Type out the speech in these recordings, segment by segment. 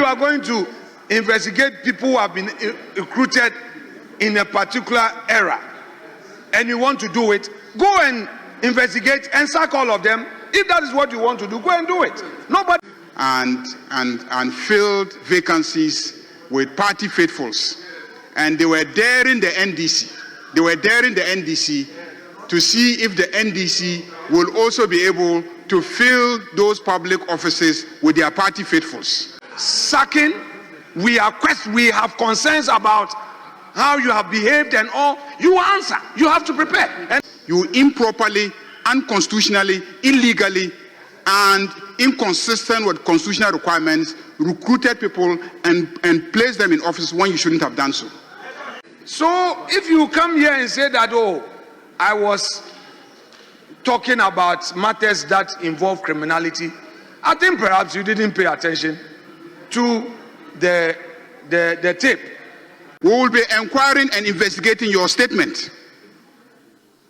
you are going to investigate people who have been recruited in a particular era, and you want to do it, go and investigate and sack all of them. If that is what you want to do, go and do it. Nobody. And filled vacancies with party faithfuls. And they were daring the NDC. They were daring the NDC to see if the NDC will also be able to fill those public offices with their party faithfuls. Sacking, we have concerns about how you have behaved and all. You answer. You have to prepare. And you improperly, unconstitutionally, illegally, and inconsistent with constitutional requirements recruited people and placed them in office when you shouldn't have done so. So if you come here and say that, oh, I was talking about matters that involve criminality, I think perhaps you didn't pay attention to the tape. We will be inquiring and investigating your statement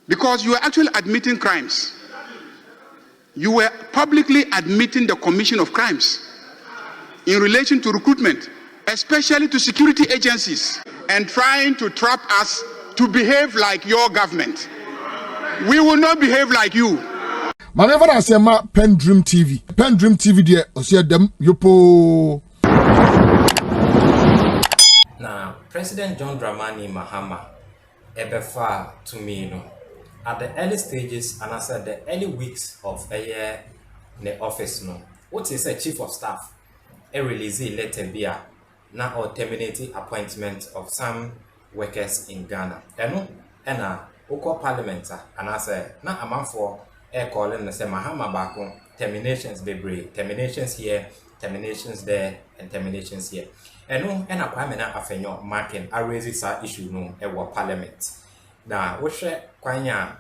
because you are actually admitting crimes. You were publicly admitting the commission of crimes in relation to recruitment, especially to security agencies, and trying to trap us to behave like your government. We will not behave like you. Manever I say ma PENDREAM TV. PENDREAM TV there, I see them yopo. Now, President John Dramani Mahama ebefa to me, you know, at the early stages and I said the early weeks of a year in the office, no. What is a chief of staff? A release letter be now or terminating appointment of some workers in Ghana. And Oko Parliamentary and I say na a man for air calling and say Mahama back terminations terminations here, terminations there, and terminations here. And no, and a Parliament Afenyo Markin, I raise this issue no a Parliament. Now, what share Kwanya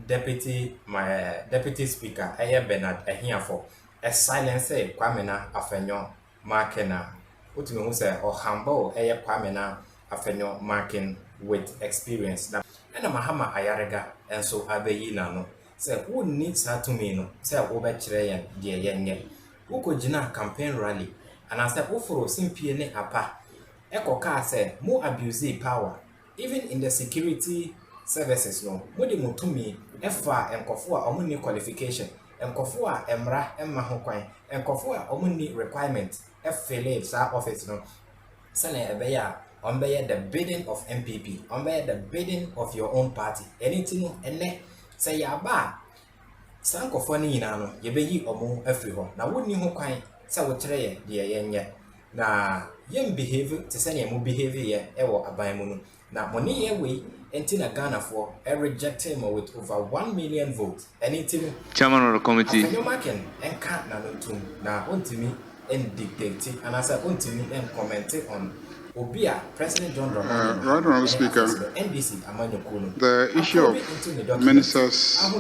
deputy speaker, Bernard here for a silence say Kwamena Afenyo Markina. What you know say or humble Kwamena Afenyo Markin with experience. Now, and Mahama Ayariga and so Abeyi no say who needs her to me no say over Chilean dear yen. Who could jina campaign rally and I said for simply ne apa. Eko ka say more abuse power. Even in the security services, no, Modi Mutumi, Efa, and Kofua, Omuni qualification, and Kofua, Emra, Emma Hokwain, and Kofua, Omuni requirement, FLA, Sa office, no, Sene Ebeya, Ombeya the bidding of MPP, Ombeya the bidding of your own party, anything, and ne, say Yaba, Sankofoni, no, Yebeyi Omo, Efriho, now wouldn't you Hokwain, Sawotre, dear Yen, na young behavior to send a behavior, ever a bimunu. Now, money away, and Tina Ghana for a rejected him with over 1 million votes. Anything, Chairman of the committee, Afenyo Markin, and can't now on to me and dictate, and as I on to me and commented on Obia, President John Dramani. Right, Honorable Speaker, NBC, Amanyokunu. The issue of ministers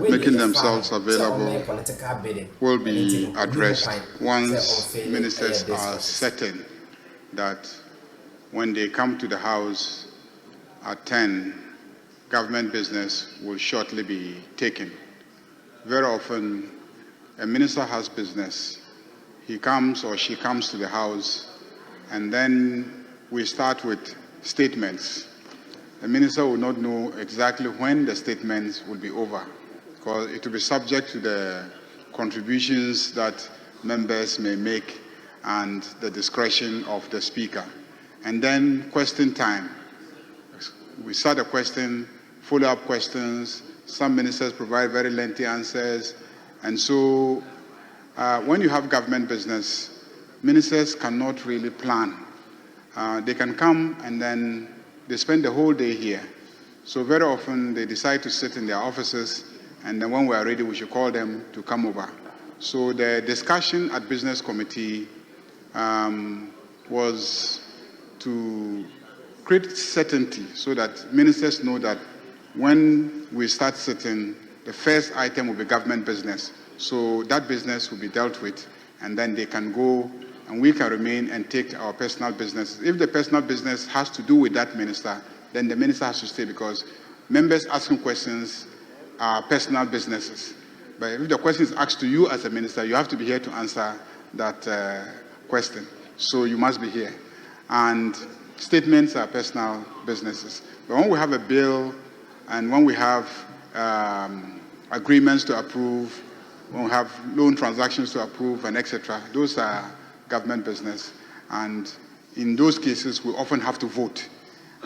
making themselves available will be addressed once ministers are certain that when they come to the House at 10, government business will shortly be taken. Very often, a minister has business. He comes or she comes to the House, and then we start with statements. The minister will not know exactly when the statements will be over, because it will be subject to the contributions that members may make and the discretion of the speaker. And then question time. We start a question, follow-up questions. Some ministers provide very lengthy answers. And so when you have government business, ministers cannot really plan. They can come and then they spend the whole day here. So very often they decide to sit in their offices, and then when we are ready, we should call them to come over. So the discussion at Business Committee was to create certainty so that ministers know that when we start sitting, the first item will be government business. So that business will be dealt with, and then they can go and we can remain and take our personal business. If the personal business has to do with that minister, then the minister has to stay, because members asking questions are personal businesses. But if the question is asked to you as a minister, you have to be here to answer that question. So you must be here. And statements are personal businesses. But when we have a bill and when we have agreements to approve, when we have loan transactions to approve, and etc., those are government business. And in those cases, we often have to vote.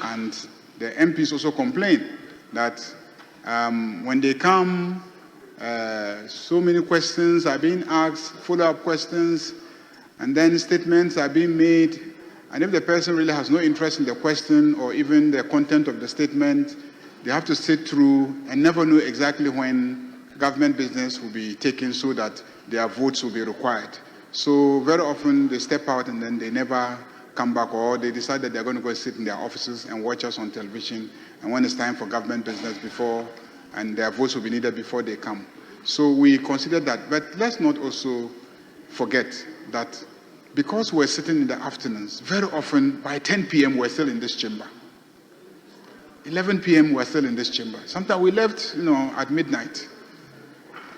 And the MPs also complain that when they come, so many questions are being asked, follow-up questions, and then statements are being made. And if the person really has no interest in the question or even the content of the statement, they have to sit through and never know exactly when government business will be taken so that their votes will be required. So very often they step out and then they never come back, or they decide that they're going to go sit in their offices and watch us on television, and when it's time for government business and their votes will be needed before they come. So we consider that, but let's not also forget that because we're sitting in the afternoons, very often by 10 p.m. we're still in this chamber. 11 p.m. we're still in this chamber. Sometimes we left, at midnight.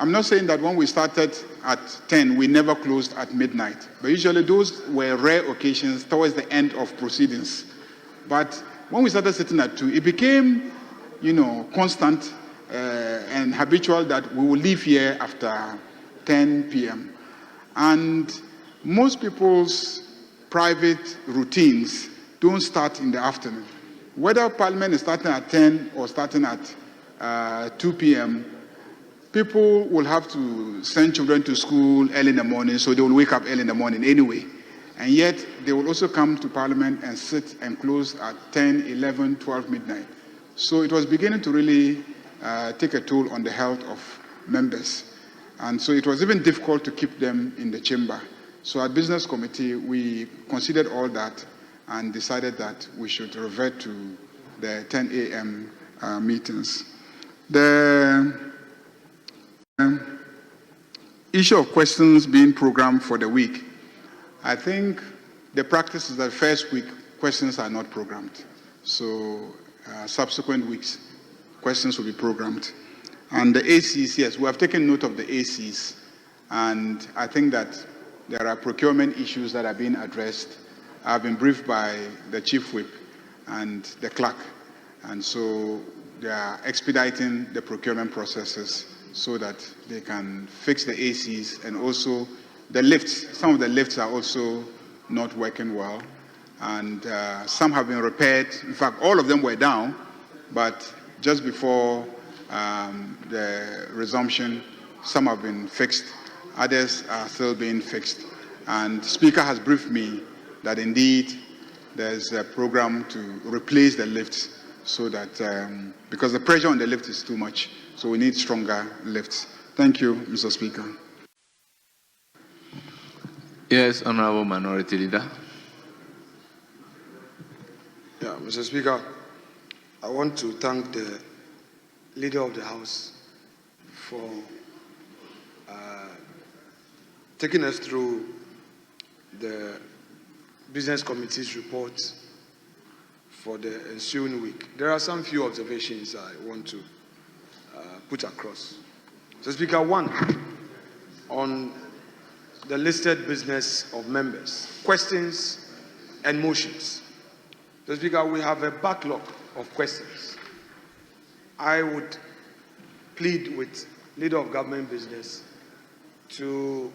I'm not saying that when we started at 10, we never closed at midnight. But usually those were rare occasions towards the end of proceedings. But when we started sitting at 2, it became, constant and habitual that we will leave here after 10 p.m. And most people's private routines don't start in the afternoon. Whether Parliament is starting at 10 or starting at 2 p.m., people will have to send children to school early in the morning, so they will wake up early in the morning anyway. And yet, they will also come to Parliament and sit and close at 10, 11, 12 midnight. So it was beginning to really take a toll on the health of members. And so it was even difficult to keep them in the chamber. So at Business Committee, we considered all that and decided that we should revert to the 10 a.m. Meetings. The issue of questions being programmed for the week, I think the practice is that first week, questions are not programmed. So subsequent weeks, questions will be programmed. And the ACs, yes, we have taken note of the ACs. And I think that there are procurement issues that are being addressed. I've been briefed by the Chief Whip and the clerk. And so they are expediting the procurement processes so that they can fix the ACs, and also the lifts. Some of the lifts are also not working well, and some have been repaired. In fact, all of them were down, but just before the resumption, some have been fixed. Others are still being fixed. And the Speaker has briefed me that indeed there's a program to replace the lifts so that, because the pressure on the lift is too much, so we need stronger lifts. Thank you, Mr. Speaker. Yes, Honorable Minority Leader. Yeah, Mr. Speaker, I want to thank the Leader of the House for taking us through the Business Committee's report for the ensuing week. There are some few observations I want to put across. So, Speaker, one, on the listed business of members, questions and motions. So, Speaker, we have a backlog of questions. I would plead with Leader of Government Business to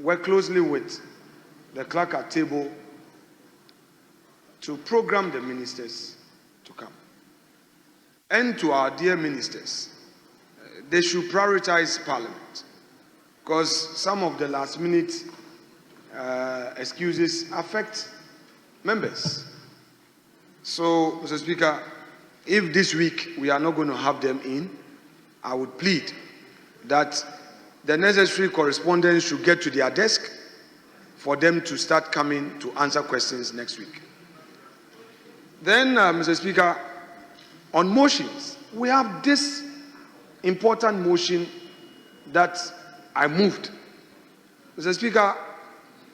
work closely with the clerk at table to program the ministers to come. And to our dear ministers, they should prioritize Parliament, because some of the last-minute excuses affect members. So, Mr. Speaker, if this week we are not going to have them in, I would plead that the necessary correspondence should get to their desk for them to start coming to answer questions next week. Then, Mr. Speaker, on motions, we have this important motion that I moved. Mr. Speaker,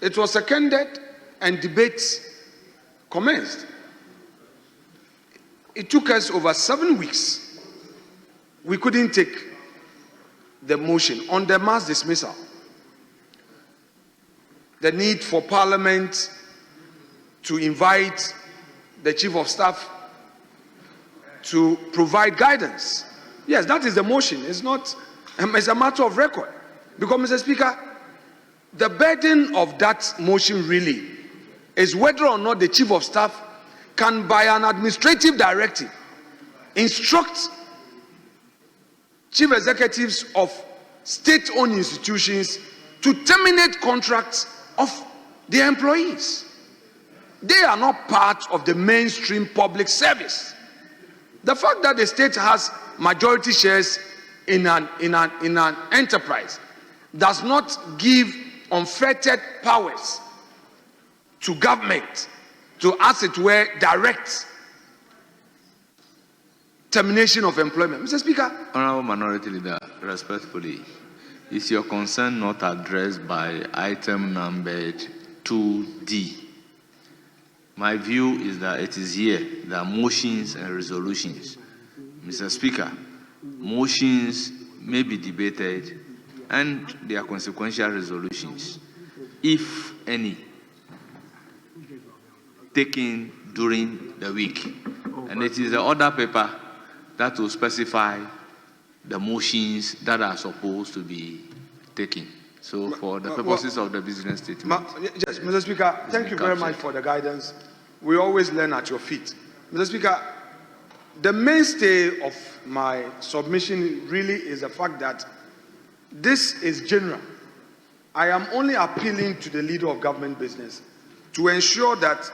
it was seconded and debates commenced. It took us over 7 weeks. We couldn't take the motion on the mass dismissal. the need for Parliament to invite the Chief of Staff to provide guidance. Yes, that is the motion. It's not, it's a matter of record. Because, Mr. Speaker, the burden of that motion really is whether or not the Chief of Staff can, by an administrative directive, instruct chief executives of state-owned institutions to terminate contracts of their employees. They are not part of the mainstream public service. The fact that the state has majority shares in an enterprise does not give unfettered powers to government to, as it were, direct termination of employment. Mr. Speaker. Honorable Minority Leader, respectfully, is your concern not addressed by item numbered 2D? My view is that it is here. There are motions and resolutions. Mr. Speaker, motions may be debated and there are consequential resolutions, if any, taken during the week. And it is the order paper that will specify the motions that are supposed to be taken. So for the purposes of the business statement. Yes, Mr. Speaker, thank you very much for the guidance. We always learn at your feet. Mr. Speaker, the mainstay of my submission really is the fact that this is general. I am only appealing to the leader of government business to ensure that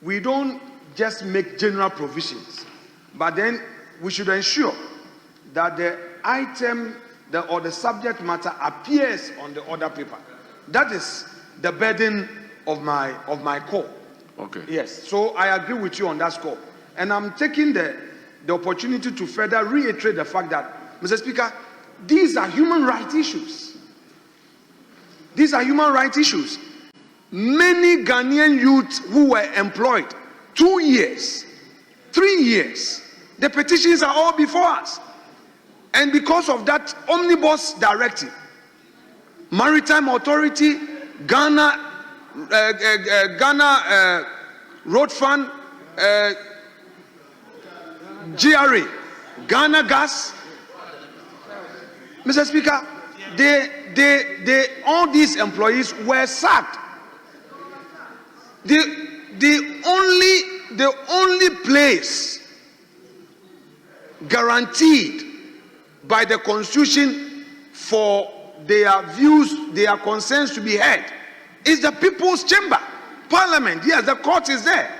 we don't just make general provisions, but then we should ensure that the item or the subject matter appears on the order paper. That is the burden of my call. Okay. Yes, so I agree with you on that score. And I'm taking the opportunity to further reiterate the fact that, Mr. Speaker, these are human rights issues. These are human rights issues. Many Ghanaian youths who were employed 2 years, 3 years, the petitions are all before us. And because of that omnibus directive, Maritime Authority, Ghana Road Fund, GRA, Ghana Gas, Mr. Speaker, all these employees were sacked. The only place guaranteed by the Constitution for their views, their concerns to be heard is the People's Chamber, Parliament. Yes, the court is there.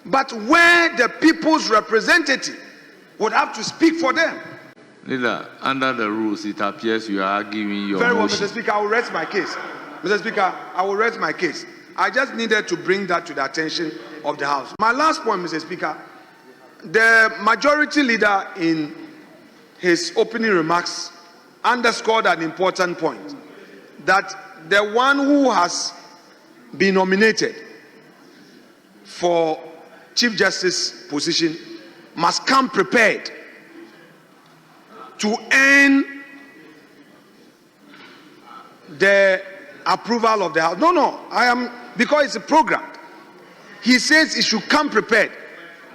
But where the people's representative would have to speak for them. Leader, under the rules, it appears you are arguing your Very well, motion. Mr. Speaker, I will rest my case. Mr. Speaker, I will rest my case. I just needed to bring that to the attention of the House. My last point, Mr. Speaker, the majority leader in his opening remarks underscored an important point, that the one who has been nominated for Chief Justice position must come prepared to earn the approval of the House. No, because it's a program. He says it should come prepared.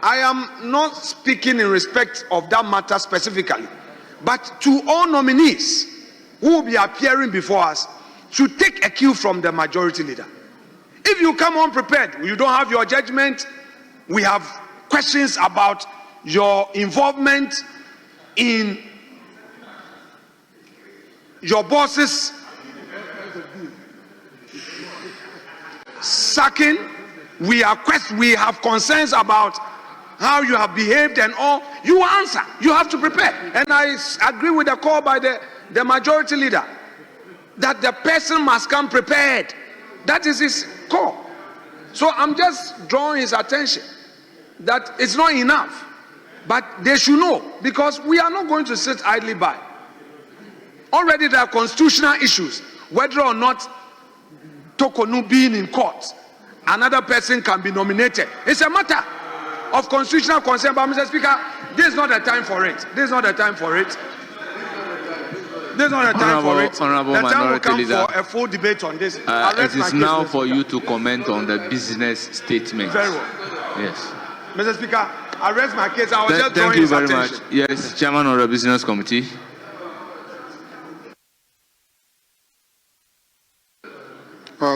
I am not speaking in respect of that matter specifically, but to all nominees who will be appearing before us should take a cue from the majority leader. If you come unprepared, you don't have your judgment, we have questions about your involvement in your boss's sacking, we have concerns about how you have behaved and all, you answer. You have to prepare. And I agree with the call by the majority leader that the person must come prepared. That is his call. So I'm just drawing his attention that it's not enough, but they should know, because we are not going to sit idly by. Already there are constitutional issues, whether or not Tokonu being in court, another person can be nominated. It's a matter of constitutional concern. But Mr. Speaker, this is not the time for it. This is not the time for it. This is not a time for it. Honorable The time will Minority come Leader, for a full debate on this. it is now for you to comment on the business statement. Very well. Yes. Mr. Speaker, I rest my case. I was just Thank drawing you his very attention. much. Yes, Chairman of the Business Committee.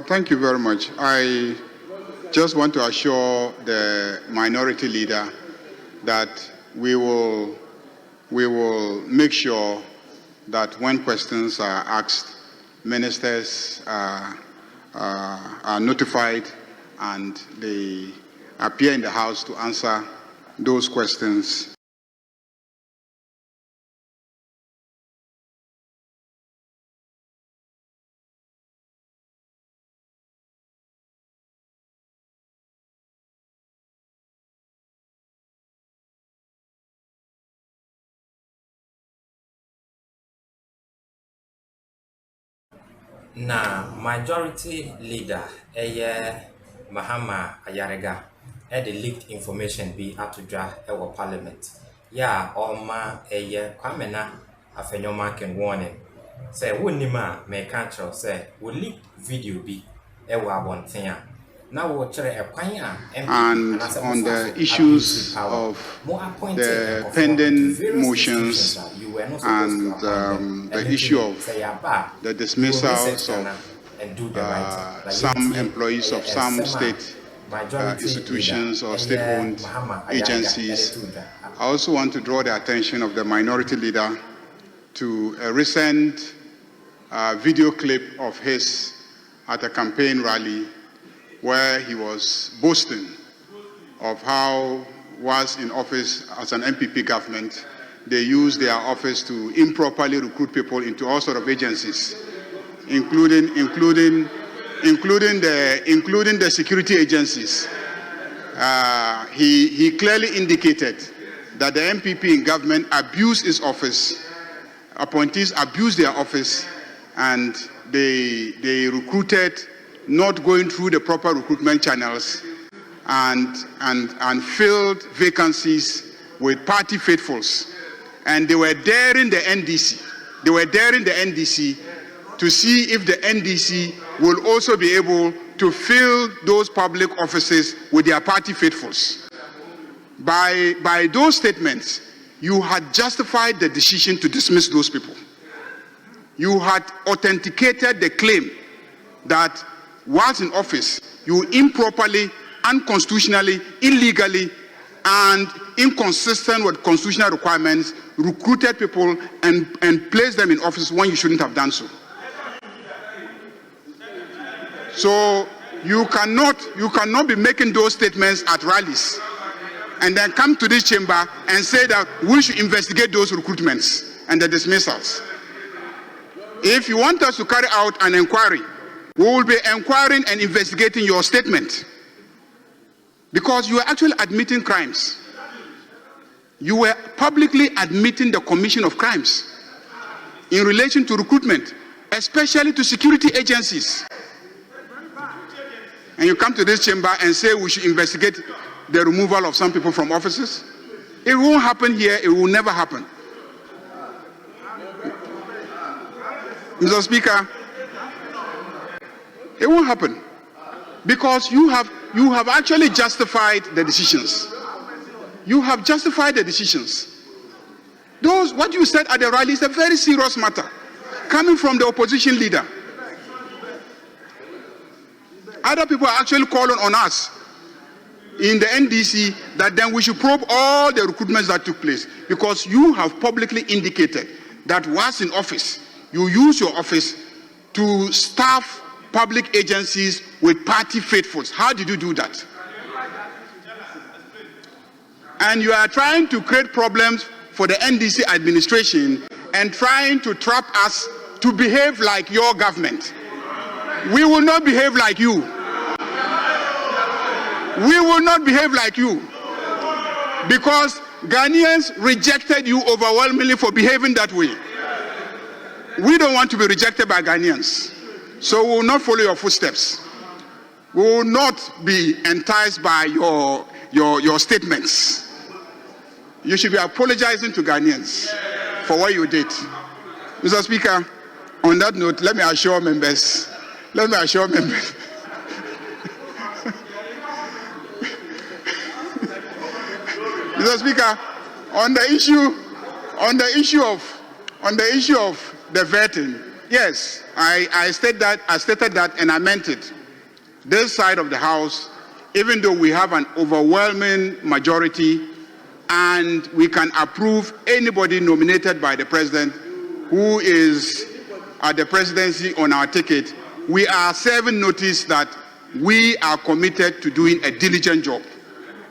Thank you very much. I just want to assure the Minority Leader that we will make sure that when questions are asked, ministers are notified and they appear in the House to answer those questions. Na majority leader Mahama Ayariga the leaked information be atudra ewo parliament ya oma kwame na Afenyo Markin warning say wonima me control say we leak video be ewo abonten a na wo kire ekwan a and on the issues of the pending motions and the issue of the dismissals of some employees of some state institutions or state-owned agencies, I also want to draw the attention of the Minority Leader to a recent video clip of his at a campaign rally where he was boasting of how, whilst in office as an MPP government, they used their office to improperly recruit people into all sorts of agencies, including the security agencies. He clearly indicated that the MPP in government abused his office, appointees abused their office, and they recruited not going through the proper recruitment channels and filled vacancies with party faithfuls. And they were daring the NDC. They were daring the NDC to see if the NDC will also be able to fill those public offices with their party faithfuls. By those statements, you had justified the decision to dismiss those people. You had authenticated the claim that whilst in office, you improperly, unconstitutionally, illegally, and inconsistent with constitutional requirements, recruited people and placed them in office when you shouldn't have done so. So you cannot be making those statements at rallies and then come to this chamber and say that we should investigate those recruitments and the dismissals. If you want us to carry out an inquiry, we will be inquiring and investigating your statement, because you are actually admitting crimes. You were publicly admitting the commission of crimes in relation to recruitment, especially to security agencies. And you come to this chamber and say we should investigate the removal of some people from offices. It won't happen here. It will never happen. Mr. Speaker, it won't happen, because you have actually justified the decisions. You have justified the decisions. What you said at the rally is a very serious matter, coming from the opposition leader. Other people are actually calling on us in the NDC that then we should probe all the recruitments that took place, because you have publicly indicated that whilst in office, you use your office to staff public agencies with party faithfuls. How did you do that? And you are trying to create problems for the NDC administration and trying to trap us to behave like your government. We will not behave like you. We will not behave like you, because Ghanaians rejected you overwhelmingly for behaving that way. We don't want to be rejected by Ghanaians, so we will not follow your footsteps. We will not be enticed by your statements. You should be apologizing to Ghanaians for what you did. Mr. Speaker, on that note, let me assure members. Mr. Speaker, on the issue of the vetting, yes, I stated that and I meant it. This side of the House, even though we have an overwhelming majority and we can approve anybody nominated by the President who is at the presidency on our ticket, we are serving notice that we are committed to doing a diligent job.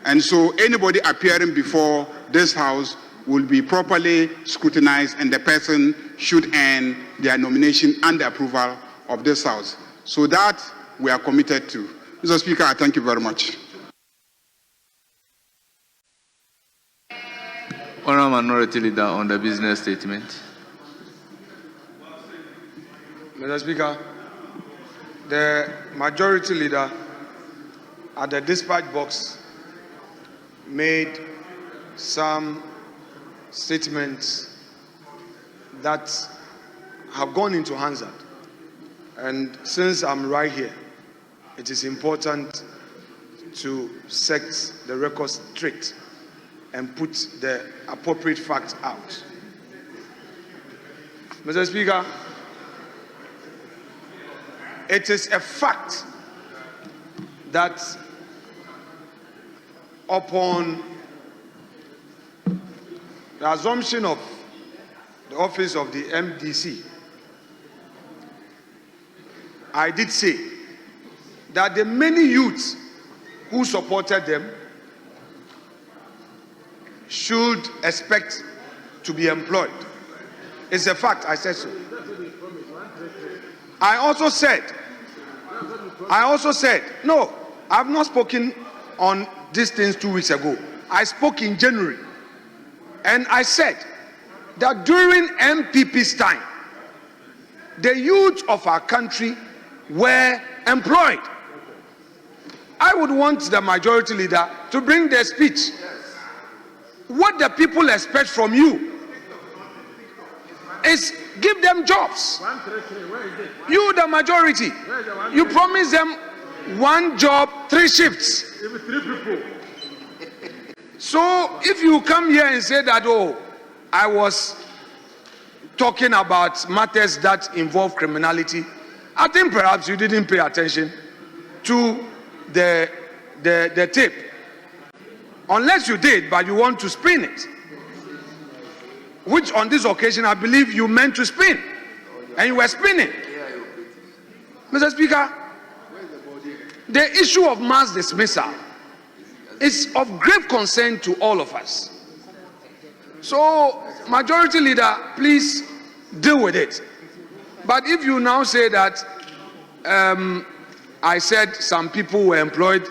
And so anybody appearing before this House will be properly scrutinized, and the person should earn their nomination and the approval of this House. So that we are committed to. Mr. Speaker, I thank you very much. Honourable Minority Leader on the business statement. Mr. Speaker, the Majority Leader at the dispatch box made some statements that have gone into Hansard. And since I'm right here, it is important to set the record straight and put the appropriate facts out. Mr. Speaker, it is a fact that upon the assumption of the office of the MDC, I did say that the many youths who supported them should expect to be employed. It's a fact, I said so. I also said, no, I've not spoken on these things 2 weeks ago. I spoke in January. And I said that during MPP's time, the youth of our country were employed. I would want the Majority Leader to bring their speech. What the people expect from you is give them jobs. You, the majority, you promise them 1 job, 3 shifts. So if you come here and say that, oh, I was talking about matters that involve criminality, I think perhaps you didn't pay attention to the tape. Unless you did, but you want to spin it. Which on this occasion, I believe you meant to spin. And you were spinning. Mr. Speaker, the issue of mass dismissal is of grave concern to all of us. So, Majority Leader, please deal with it. But if you now say that I said some people were employed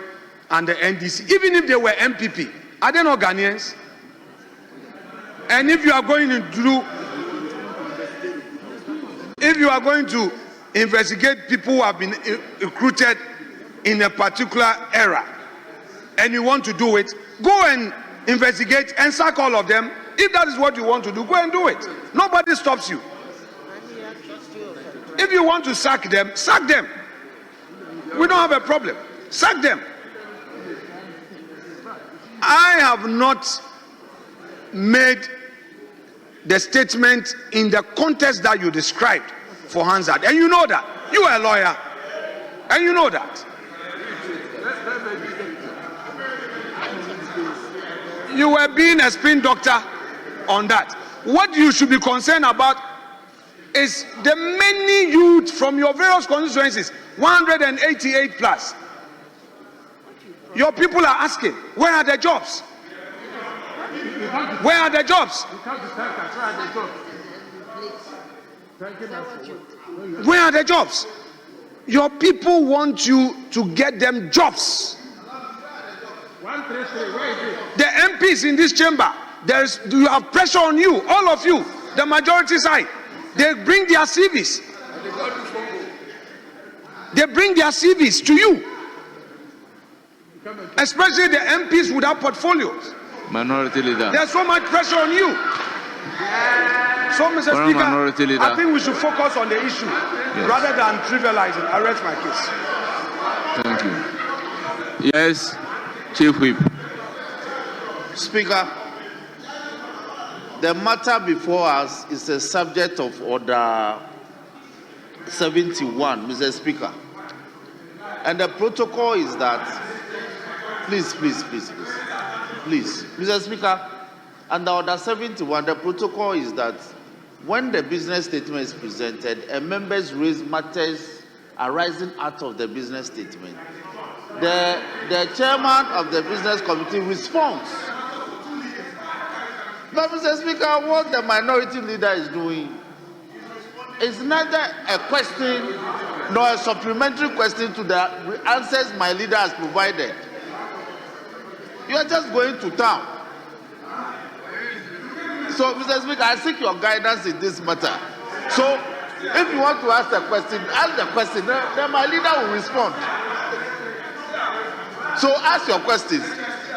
under NDC, even if they were MPP, are they not Ghanaians? And if you are going to investigate people who have been recruited in a particular era, and you want to do it, go and investigate and sack all of them. If that is what you want to do, go and do it. Nobody stops you. If you want to sack them, sack them. We don't have a problem. Sack them. I have not made the statement in the context that you described for Hansard. And you know that. You are a lawyer. And you know that. You were being a spin doctor on that. What you should be concerned about is the many youth from your various constituencies, 188 plus. Your people are asking, where are the jobs? Where are the jobs? Where are the jobs? Your people want you to get them jobs. The MPs in this chamber, you have pressure on you, all of you, the majority side. They bring their CVs. They bring their CVs to you. Especially the MPs without portfolios. Minority Leader. There's so much pressure on you. So, Mr. Honourable Minority Speaker, Leader. I think we should focus on the issue rather than trivializing. I rest my case. Thank you. Yes, Chief Whip. Speaker, the matter before us is a subject of Order 71, Mr. Speaker. And the protocol is that, please, Mr. Speaker, under Order 71, the protocol is that when the business statement is presented and members raise matters arising out of the business statement, the chairman of the business committee responds. But, Mr. Speaker, what the minority leader is doing is neither a question nor a supplementary question to the answers my leader has provided. You are just going to town. So, Mr. Speaker, I seek your guidance in this matter. So, if you want to ask the question, then my leader will respond. So, ask your questions.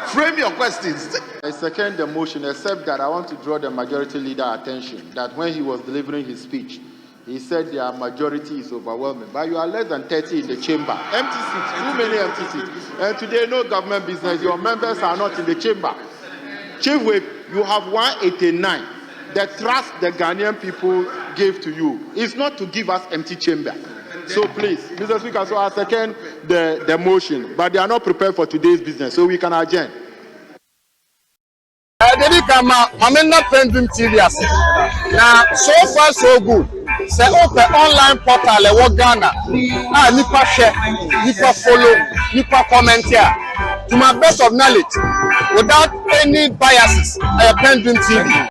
Frame your questions. I second the motion, except that I want to draw the majority leader attention that when he was delivering his speech, he said their majority is overwhelming. But you are less than 30 in the chamber. Empty seats, too many empty seats. And today, no government business. Your members are not in the chamber. Chief Whip, you have 189. The trust the Ghanaian people gave to you is not to give us empty chamber. So please, Mr. Speaker, so I second the motion. But they are not prepared for today's business, so we can adjourn. PENDREAM TV now, so far so good. Say open online portal e Ghana. Nipa share, nipa follow, nipa comment here. To my best of knowledge, without any biases, PENDREAM TV.